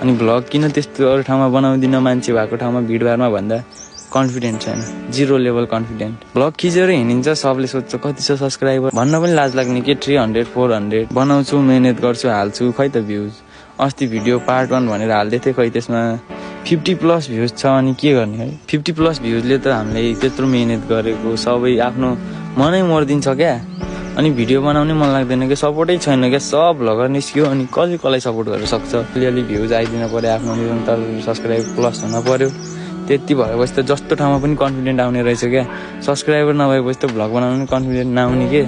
अनि भ्लग किन त्यस्तो अरू ठाउँमा बनाउँदिनँ मान्छे भएको ठाउँमा भिडभाडमा भन्दा कन्फिडेन्ट छैन, 0 लेभल कन्फिडेन्ट। भ्लग खिचेर हिँडिन्छ, सबले सोध्छ कति छ सब्सक्राइबर भन्न पनि लाज लाग्ने के 300 400 बनाउँछु, मेहनत गर्छु, हाल्छु, खै त भ्युज। अस्ति भिडियो पार्ट 1 भनेर हाल्दै थिएँ, खै त्यसमा 50+ भ्युज छ। अनि के गर्ने है, 50+ भ्युजले त हामीले त्यत्रो मेहनत गरेको सबै आफ्नो मनै मर्दिन्छ क्या। अनि भिडियो बनाउने मन लाग्दैन क्या, सपोर्टै छैन क्या, सब भ्लगर निस्क्यो अनि कसलाई सपोर्ट गर्न सक्छ। अलिअलि भ्युज आइदिन पर्यो, आफ्नो निरन्तर सब्सक्राइबर प्लस हुन पर्यो, त्यति भएपछि त जस्तो ठाउँमा पनि कन्फिडेन्ट आउने रहेछ क्या। सब्सक्राइबर नभएपछि त भ्लग बनाउनु पनि कन्फिडेन्ट नआउने के,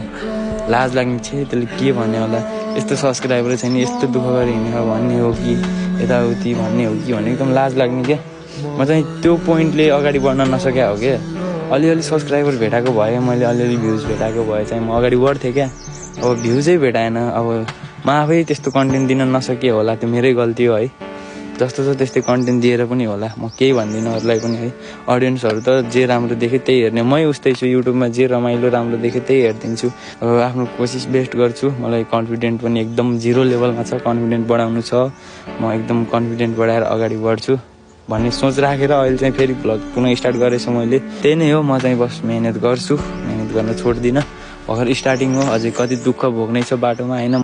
लाज लाग्ने छ। त्यसले के भन्ने होला, यस्तो सब्सक्राइबर छैन, यस्तो दुःख गरेर हिँडेर भन्ने हो कि यताउति भन्ने हो कि भन्ने एकदम लाज लाग्ने क्या। म चाहिँ त्यो पोइन्टले अगाडि बढ्न नसक्या हो क्या। अलिअलि सब्सक्राइबर भेटाएको भए, मैले अलिअलि भ्युज भेटाएको भए चाहिँ म अगाडि बढ्थेँ क्या। अब भ्युजै भेटाएन, अब म आफै त्यस्तो कन्टेन्ट दिन नसके होला, त्यो मेरै गल्ती हो है। जस्तो छ त्यस्तै कन्टेन्ट दिएर पनि होला, म केही भन्दिनँ अरूलाई पनि है। अडियन्सहरू त जे राम्रो देख्यो त्यही हेर्ने, मै उस्तै छु। युट्युबमा जे रमाइलो राम्रो देख्यो त्यही हेरिदिन्छु। अब आफ्नो कोसिस बेस्ट गर्छु। मलाई कन्फिडेन्ट पनि एकदम 0 लेभलमा छ, कन्फिडेन्ट बढाउनु छ। म एकदम कन्फिडेन्ट बढाएर अगाडि बढ्छु भन्ने सोच राखेर अहिले चाहिँ फेरि भ्लग पुनः स्टार्ट गरेछु मैले। त्यही नै हो, म चाहिँ बस मेहनत गर्छु, मेहनत गर्न छोड्दिनँ। भर्खर स्टार्टिङ हो, अझै कति दुःख भोग्नै छ बाटोमा होइन।